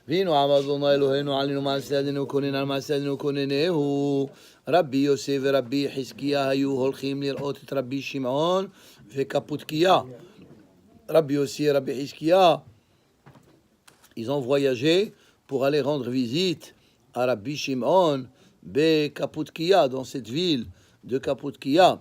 והנה עמד אדוני אלוהינו עלינו מעשה ידינו כונן על מעשה ידינו כוננהו. רבי יוסף ורבי חזקיה היו הולכים לראות את רבי שמעון וקפודקיה. Rabbi Yossi et Rabbi Hizkiya, ils ont voyagé pour aller rendre visite à Rabbi Shimon Kapudkiya, dans cette ville de Kapudkiya.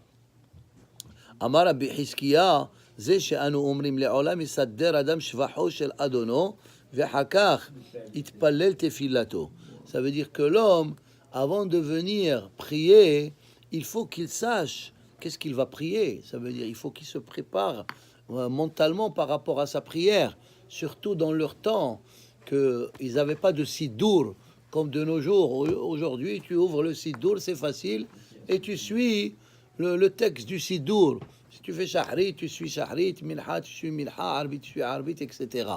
Amar Rabbi Hizkiya, זה שאנו אומרים לעולם יסדר אדם שבחו של אדונו ואחר כך יתפלל תפילתו. Ça veut dire que l'homme, avant de venir prier, il faut qu'il sache qu'est-ce qu'il va prier. Ça veut dire il faut qu'il se prépare mentalement par rapport à sa prière, surtout dans leur temps, qu'ils n'avaient pas de siddur comme de nos jours. Aujourd'hui, tu ouvres le siddur, c'est facile, et tu suis le texte du siddur. Si tu fais shahrit, tu suis shahrit, minha, tu suis minha, arbit, tu suis arbit, etc.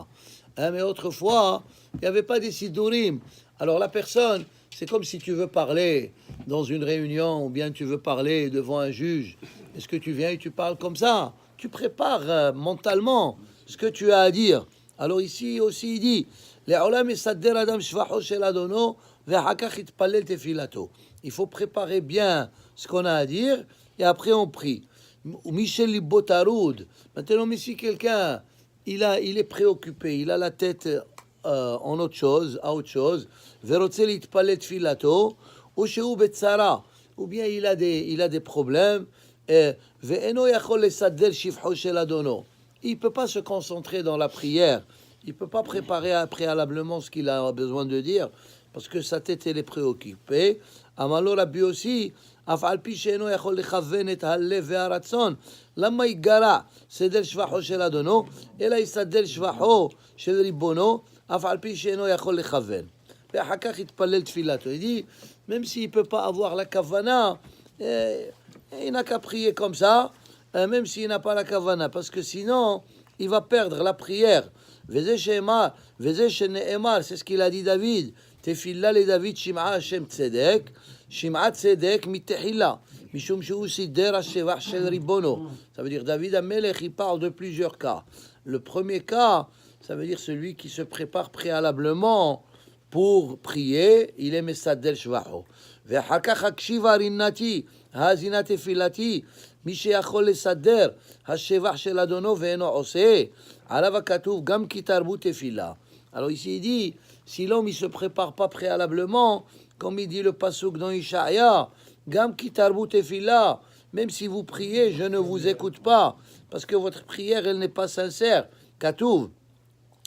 Mais autrefois, il n'y avait pas des siddurim. Alors la personne, c'est comme si tu veux parler dans une réunion, ou bien tu veux parler devant un juge. Est-ce que tu viens et tu parles comme ça? Tu prépares mentalement ce que tu as à dire. Alors ici aussi il dit il faut préparer bien ce qu'on a à dire et après on prie. Michel Libotaroud, maintenant si quelqu'un il est préoccupé, il a la tête en autre chose, à autre chose, ou bien il a des problèmes. Il ne peut pas se concentrer dans la prière. Il ne peut pas préparer préalablement ce qu'il a besoin de dire parce que sa tête elle est préoccupée. Amalo Rabbi aussi, afal pi she'eno yachol lechaven et halev ve'aratzon. Lama yigara seder shvacho shel adono, ela yisader shvacho shel ribono, afal pi she'eno yachol lechaven. Ve'achar kach yitpalel tfilato. Il dit, même s'il ne peut pas avoir la kavana, il n'a qu'à prier comme ça, même s'il n'a pas la kavana, parce que sinon, il va perdre la prière. C'est ce qu'il a dit David. Tefilla le David Shim'a Hashem Tzedek, Shim'a Tzedek mitehilla, mishum shu sider hashevach shel ribono. Ça veut dire David Amelech, il parle de plusieurs cas. Le premier cas, ça veut dire celui qui se prépare préalablement pour prier, il est mesadel shvacho. ואחר כך הקשיבה רינתי, האזינה תפילתי, מי שיכול לסדר השבח של אדונו ואינו עושה, עליו הכתוב גם כי תרבו תפילה. Alors ici il dit, si l'homme il se prépare pas préalablement, comme il dit le pasuk dans Ishaïa, gam ki tarbu tefila, même si vous priez, je ne vous écoute pas, parce que votre prière elle n'est pas sincère. Katouv.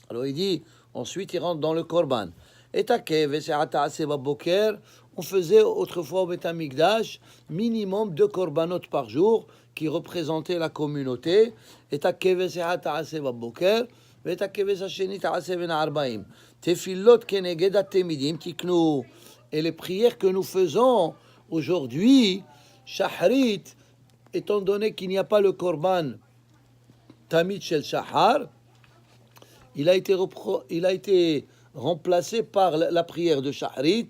Alors il dit, ensuite il rentre dans le korban. Et on faisait autrefois au Beth Amikdash minimum 2 korbanot par jour qui représentaient la communauté. Et les prières que nous faisons aujourd'hui, Shahrit, étant donné qu'il n'y a pas le korban Tamid Shel Shahar, il a été remplacé par la prière de Shahrit.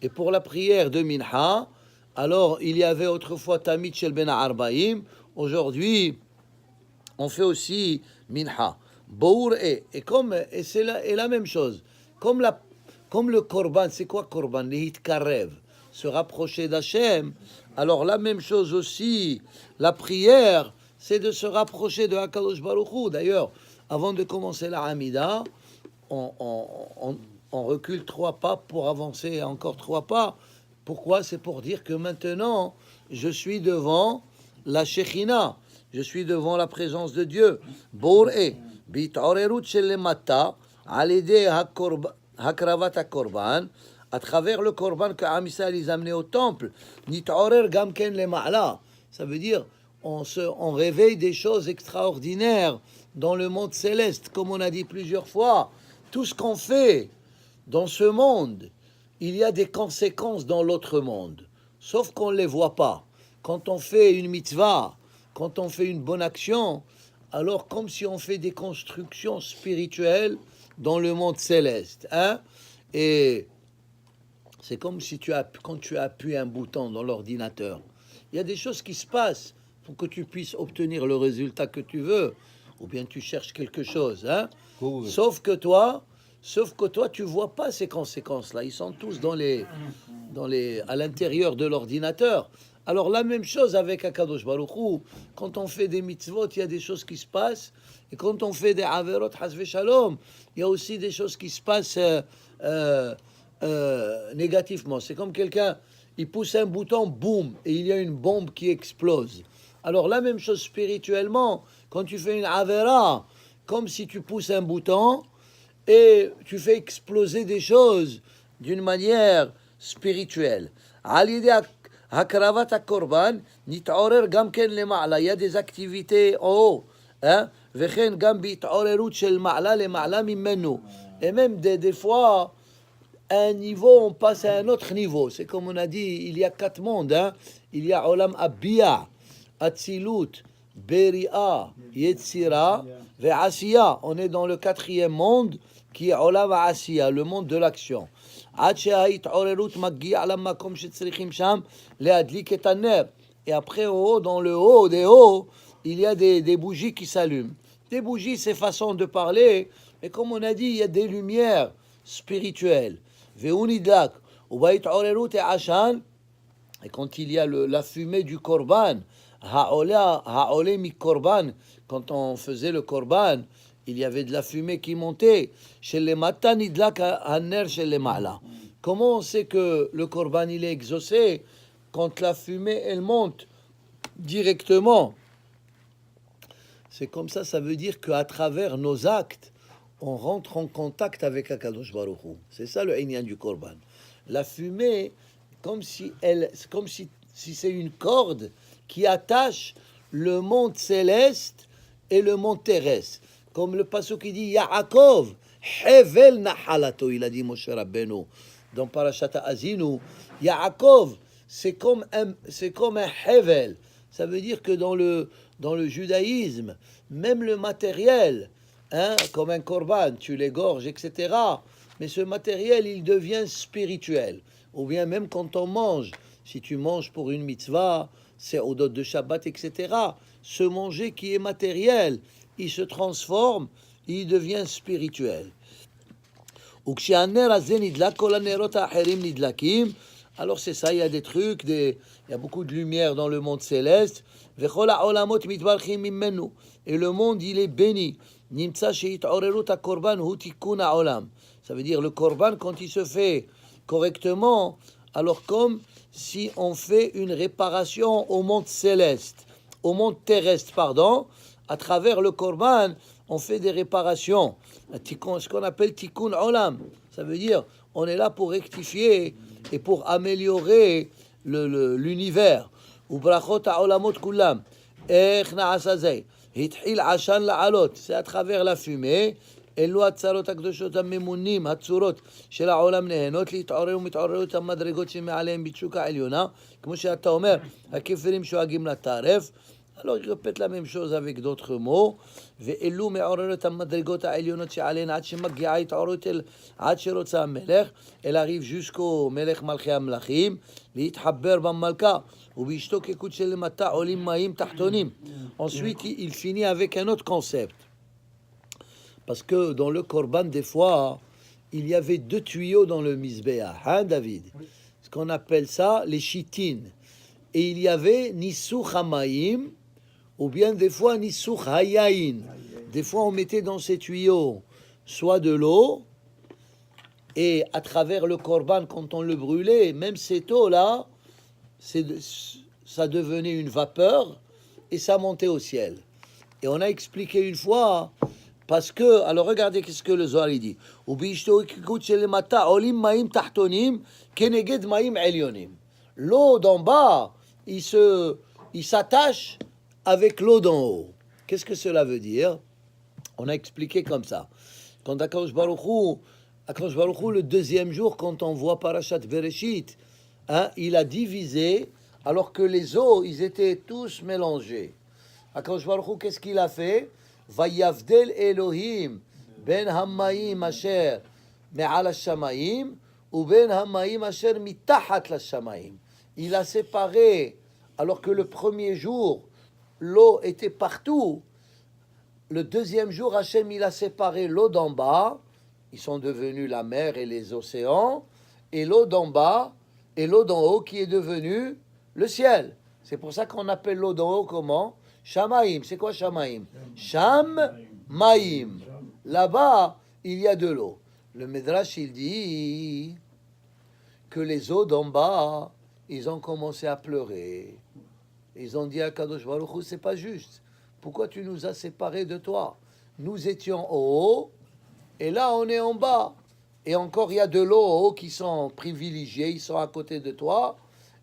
Et pour la prière de Minha, alors il y avait autrefois Tamid Shel Ben Arbaim. Aujourd'hui, on fait aussi Minha. Bour et c'est la même chose. Comme le Korban, c'est quoi Korban? Lihit Karev, se rapprocher d'Hachem. Alors la même chose aussi, la prière, c'est de se rapprocher de Hakadosh Baruch Hu. D'ailleurs, avant de commencer la Hamida, on recule 3 pas pour avancer encore 3 pas. Pourquoi? C'est pour dire que maintenant, je suis devant la Shekhinah. Je suis devant la présence de Dieu. Bor'e, bit'orerut shelemata, alide hakravat hakorban, à travers le korban que Amisal les amenait au temple, nit'orer gamken le ma'la. Ça veut dire, on réveille des choses extraordinaires dans le monde céleste, comme on a dit plusieurs fois. Tout ce qu'on fait dans ce monde, il y a des conséquences dans l'autre monde, sauf qu'on ne les voit pas. Quand on fait une mitzvah, quand on fait une bonne action, alors comme si on fait des constructions spirituelles dans le monde céleste. Et c'est comme si quand tu appuies un bouton dans l'ordinateur, il y a des choses qui se passent pour que tu puisses obtenir le résultat que tu veux. ou bien tu cherches quelque chose, hein. Cool. Sauf que toi, tu vois pas ces conséquences-là. Ils sont tous à l'intérieur de l'ordinateur. Alors la même chose avec Akadosh Baruch Hu. Quand on fait des mitzvot, il y a des choses qui se passent. Et quand on fait des averot hasve shalom, il y a aussi des choses qui se passent négativement. C'est comme quelqu'un, il pousse un bouton, boum, et il y a une bombe qui explose. Alors la même chose spirituellement, quand tu fais une avera, comme si tu pousses un bouton et tu fais exploser des choses d'une manière spirituelle. על ידי הקרבת הקורבן נתעורר גם כן למעלה, il y a des activités en haut, hein? וכן גם בהתעוררות של מעלה למעלה ממנו. Et même des fois, un niveau, on passe à un autre niveau. C'est comme on a dit, il y a 4 mondes, hein? Il y a Olam Abbiya, Atzilut, Beria, Yetzira, Ve'asiya. On est dans le 4e monde qui est Olam Asiya, le monde de l'action. Et après, dans le haut des hauts, il y a des bougies qui s'allument. Des bougies, c'est façon de parler, mais comme on a dit, il y a des lumières spirituelles. Et quand il y a la fumée du korban, quand on faisait le korban, il y avait de la fumée qui montait. Comment on sait que le korban il est exaucé? Quand la fumée elle monte directement. C'est comme ça veut dire qu'à travers nos actes, on rentre en contact avec Akadosh Baruch Hu. C'est ça le inyan du korban. La fumée, c'est comme si c'est une corde qui attache le monde céleste et le monde terrestre. Comme le passage qui dit Yaakov, Hevel Nahalato, il a dit Moshe Rabbeinu dans Parashat Azinu. Yaakov, c'est comme un Hevel. Ça veut dire que dans le judaïsme, même le matériel, hein, comme un korban, tu l'égorges, etc. Mais ce matériel, il devient spirituel. Ou bien même quand on mange, si tu manges pour une mitzvah, c'est au dot de Shabbat, etc. Ce manger qui est matériel, il se transforme, il devient spirituel. Alors c'est ça, il y a des trucs, il y a beaucoup de lumière dans le monde céleste. Et le monde, il est béni. Ça veut dire le korban, quand il se fait correctement, alors comme si on fait une réparation au monde céleste, au monde terrestre, pardon, à travers le korban, on fait des réparations. Ce qu'on appelle tikkun olam. Ça veut dire, on est là pour rectifier et pour améliorer l'univers. וברachot ha'olamot kulam. איך נעשה זה? התחיל עשן לעלות. C'est à travers la fumée. אלו הצרות הקדושות הממונים, הצורות של העולם נהנות להתעורר ומתעוררות המדרגות שמעליהם בתשוקה העליונה. כמו שאתה אומר, הכפרים שואגים לטרף. Alors il répète la même chose avec d'autres mots. ואלו מעוררות המדרגות העליונות שעליהן עד שמגיעה התעוררות עד שרוצה המלך, elle arrive jusqu'au מלך מלכי המלכים, להתחבר במלכה. ובהשתוקקות שלמטה עולים מים תחתונים. Ensuite, il finit avec un autre concept. Parce que dans le korban, des fois, il y avait 2 tuyaux dans le misbéah, hein, David? Oui. Ce qu'on appelle ça les chitines. Et il y avait Nisuch Hamayim, ou bien des fois Nisuch Hayayin. Des fois, on mettait dans ces tuyaux soit de l'eau, et à travers le korban, quand on le brûlait, même cette eau-là, ça devenait une vapeur, et ça montait au ciel. Et on a expliqué une fois... Parce que, alors regardez qu'est-ce que le Zohar dit. L'eau d'en bas, il s'attache avec l'eau d'en haut. Qu'est-ce que cela veut dire? On a expliqué comme ça. Quand Akadosh Baruch Hu, le 2e jour, quand on voit Parashat Bereshit, hein, il a divisé, alors que les eaux, ils étaient tous mélangés. Akadosh Baruch Hu, qu'est-ce qu'il a fait? ויבדל אלוהים בין המים אשר מעל השמיים ובין המים אשר מתחת לשמיים. Il a séparé, alors que le premier jour, l'eau était partout, le deuxième jour, Hachem, il a séparé l'eau d'en bas. Ils sont devenus la mer et les océans. Et l'eau d'en bas et l'eau d'en haut qui est devenue le ciel. C'est pour ça qu'on appelle l'eau d'en haut comment? Shamaim. C'est quoi Shamaim? Shamaim. Là-bas, il y a de l'eau. Le Midrash, il dit que les eaux d'en bas, ils ont commencé à pleurer. Ils ont dit à Kadosh Baruch Hu, c'est pas juste. Pourquoi tu nous as séparés de toi? Nous étions au haut, et là on est en bas. Et encore, il y a de l'eau au haut qui sont privilégiés, ils sont à côté de toi.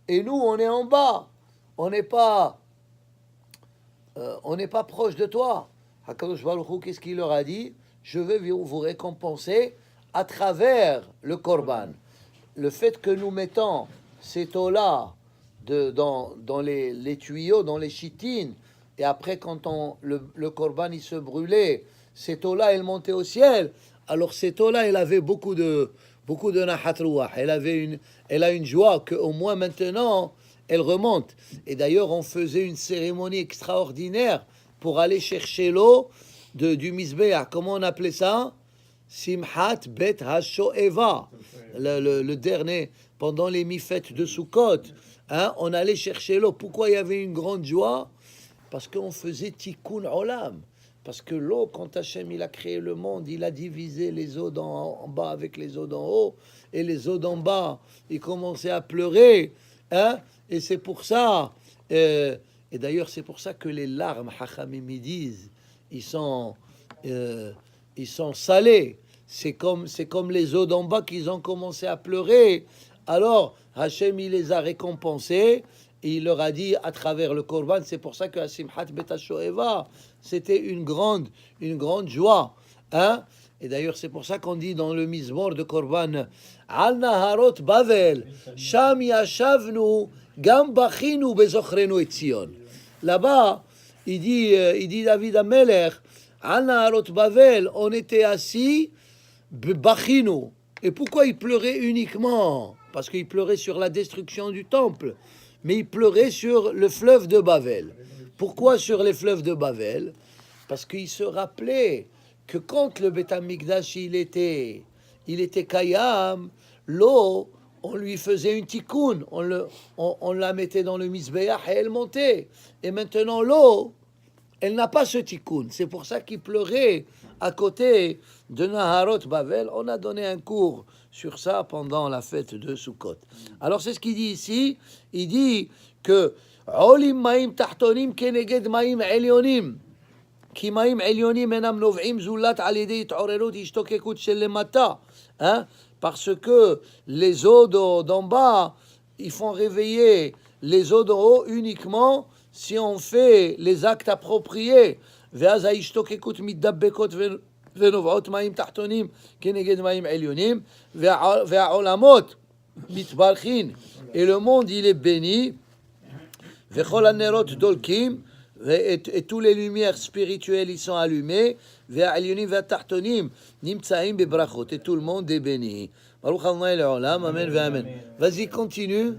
Et nous, on est en bas. On n'est pas proche de toi. HaKadosh Baruch Hu, qu'est-ce qu'il leur a dit? Je vais vous récompenser à travers le Korban. Le fait que nous mettons cette eau-là dans les tuyaux, dans les chitines, et après, quand le Korban il se brûlait, cette eau-là, elle montait au ciel. Alors cette eau-là, elle avait beaucoup de nahat ruach. Elle a une joie qu'au moins maintenant, elle remonte. Et d'ailleurs, on faisait une cérémonie extraordinaire pour aller chercher l'eau du Mizbeach. Comment on appelait ça? Simhat Bet HaShoeva. Le dernier, pendant les mi-fêtes de Sukkot. Hein, on allait chercher l'eau. Pourquoi il y avait une grande joie? Parce qu'on faisait Tikkun Olam. Parce que l'eau, quand Hachem il a créé le monde, il a divisé les eaux en bas avec les eaux d'en haut, et les eaux d'en bas, ils commençaient à pleurer, hein? Et c'est pour ça, et d'ailleurs c'est pour ça que les larmes, Hachamim ils disent, ils sont salés. C'est comme les eaux d'en bas qu'ils ont commencé à pleurer. Alors Hachem il les a récompensés. Et il leur a dit à travers le Korban, c'est pour ça que à Simhat Bet HaShoeva, c'était une grande joie. Hein? Et d'ailleurs, c'est pour ça qu'on dit dans le Mizmor de Korban, Al Naharot Bavel, Sham Yashavnu, Gam Bachinu Bezochrenu et Zion. Là-bas, il dit David Amelech, Al Naharot Bavel, on était assis, Bachinu. Et pourquoi il pleurait uniquement? Parce qu'il pleurait sur la destruction du temple. Mais il pleurait sur le fleuve de Bavel. Pourquoi sur les fleuves de Bavel? Parce qu'il se rappelait que quand le Beth Amikdash il était Kayam, l'eau, on lui faisait une tikkun, on la mettait dans le Mizbeach et elle montait. Et maintenant l'eau, elle n'a pas ce tikkun. C'est pour ça qu'il pleurait à côté de Naharot Bavel. On a donné un cours sur ça pendant la fête de Sukkot. Alors c'est ce qu'il dit ici. Il dit que Olim Maim Tahtonim Keneged Maim Elyonim. Ki Maim Elyonim Enam Nov'im Zulat Alidei It'orerut Ishtokekut Shel Lemata. Parce que les eaux d'en bas, ils font réveiller les eaux d'en haut uniquement si on fait les actes appropriés. ואז ההשתוקקות מתדבקות ונובעות מים תחתונים כנגד מים עליונים, והעולמות מתברכין, et le monde il est béni, וכל הנרות דולקים, et tous les lumières spirituelles ils sont allumées, והעליונים והתחתונים נמצאים בברכות, et tout le monde est béni. ברוך ה' לעולם, אמן ואמן. Vas-y, continue.